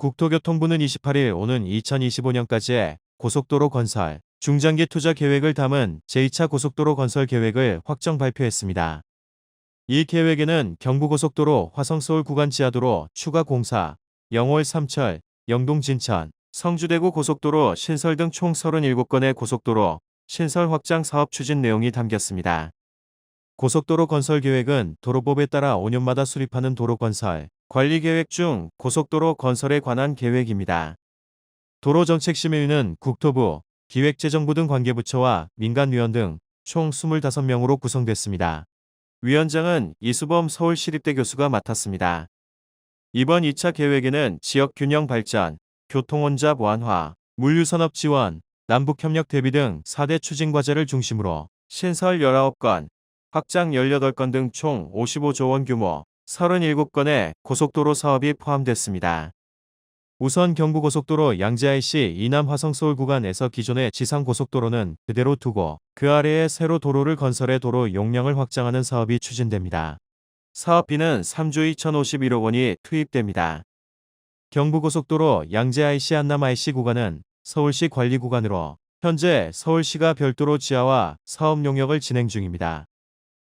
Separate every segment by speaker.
Speaker 1: 국토교통부는 28일 오는 2025년까지의 고속도로 건설, 중장기 투자 계획을 담은 제2차 고속도로 건설 계획을 확정 발표했습니다. 이 계획에는 경부고속도로 화성-서울 구간 지하도로 추가 공사, 영월 삼철, 영동 진천, 성주대구 고속도로 신설 등 총 37건의 고속도로 신설 확장 사업 추진 내용이 담겼습니다. 고속도로 건설 계획은 도로법에 따라 5년마다 수립하는 도로 건설, 관리 계획 중 고속도로 건설에 관한 계획입니다. 도로정책심의위는 국토부, 기획재정부 등 관계부처와 민간위원 등 총 25명으로 구성됐습니다. 위원장은 이수범 서울시립대 교수가 맡았습니다. 이번 2차 계획에는 지역균형 발전, 교통혼잡 완화, 물류산업 지원, 남북협력 대비 등 4대 추진과제를 중심으로 신설 19건, 확장 18건 등 총 55조 원 규모 37건의 고속도로 사업이 포함됐습니다. 우선 경부고속도로 양재-IC 이남 화성-서울 구간에서 기존의 지상고속도로는 그대로 두고 그 아래에 새로 도로를 건설해 도로 용량을 확장하는 사업이 추진됩니다. 사업비는 3조 2,051억 원이 투입됩니다. 경부고속도로 양재-IC 안남-IC 구간은 서울시 관리 구간으로 현재 서울시가 별도로 지하화 사업 용역을 진행 중입니다.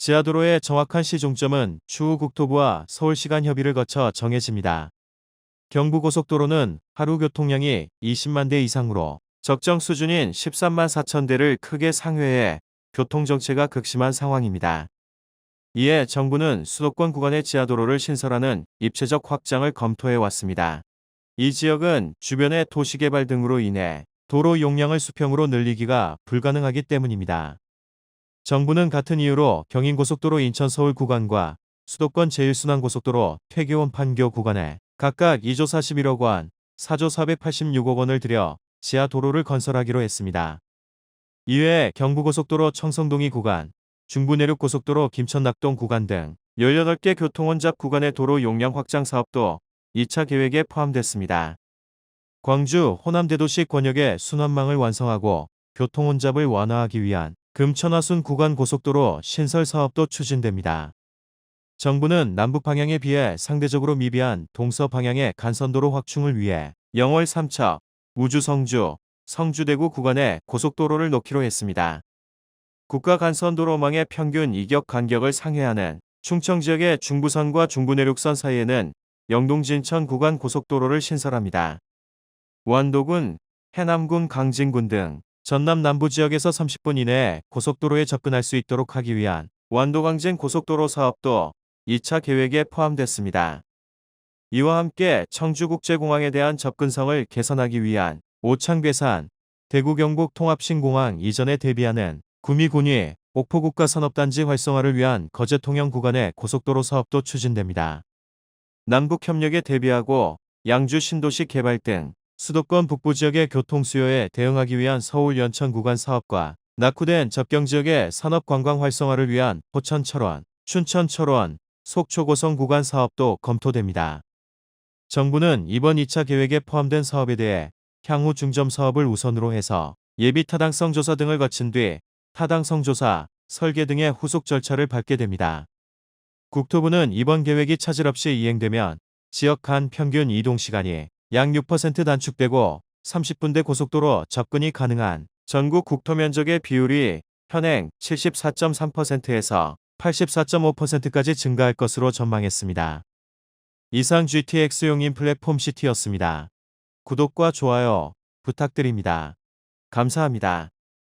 Speaker 1: 지하도로의 정확한 시종점은 추후 국토부와 서울시 간 협의를 거쳐 정해집니다. 경부고속도로는 하루 교통량이 20만 대 이상으로 적정 수준인 13만 4천 대를 크게 상회해 교통정체가 극심한 상황입니다. 이에 정부는 수도권 구간의 지하도로를 신설하는 입체적 확장을 검토해 왔습니다. 이 지역은 주변의 도시개발 등으로 인해 도로 용량을 수평으로 늘리기가 불가능하기 때문입니다. 정부는 같은 이유로 경인고속도로 인천-서울 구간과 수도권 제1순환고속도로 퇴계원-판교 구간에 각각 2조 41억 원, 4조 486억 원을 들여 지하 도로를 건설하기로 했습니다. 이외에 경부고속도로 청성동이 구간, 중부내륙고속도로 김천-낙동 구간 등 18개 교통혼잡 구간의 도로 용량 확장 사업도 2차 계획에 포함됐습니다. 광주, 호남 대도시 권역의 순환망을 완성하고 교통혼잡을 완화하기 위한 금천화순 구간 고속도로 신설 사업도 추진됩니다. 정부는 남북 방향에 비해 상대적으로 미비한 동서 방향의 간선도로 확충을 위해 영월 삼척, 우주 성주, 성주대구 구간에 고속도로를 놓기로 했습니다. 국가 간선도로망의 평균 이격 간격을 상회하는 충청 지역의 중부선과 중부내륙선 사이에는 영동 진천 구간 고속도로를 신설합니다. 완도군, 해남군, 강진군 등 전남 남부 지역에서 30분 이내에 고속도로에 접근할 수 있도록 하기 위한 완도강진 고속도로 사업도 2차 계획에 포함됐습니다. 이와 함께 청주국제공항에 대한 접근성을 개선하기 위한 오창괴산, 대구 경북 통합신공항 이전에 대비하는 구미군위, 옥포국가산업단지 활성화를 위한 거제통영 구간의 고속도로 사업도 추진됩니다. 남북협력에 대비하고 양주 신도시 개발 등 수도권 북부 지역의 교통 수요에 대응하기 위한 서울 연천 구간 사업과 낙후된 접경 지역의 산업관광 활성화를 위한 포천 철원, 춘천 철원, 속초 고성 구간 사업도 검토됩니다. 정부는 이번 2차 계획에 포함된 사업에 대해 향후 중점 사업을 우선으로 해서 예비 타당성 조사 등을 거친 뒤 타당성 조사, 설계 등의 후속 절차를 밟게 됩니다. 국토부는 이번 계획이 차질 없이 이행되면 지역 간 평균 이동 시간이 약 6% 단축되고 30분대 고속도로 접근이 가능한 전국 국토 면적의 비율이 현행 74.3%에서 84.5%까지 증가할 것으로 전망했습니다. 이상 GTX 용인 플랫폼 시티였습니다. 구독과 좋아요 부탁드립니다. 감사합니다.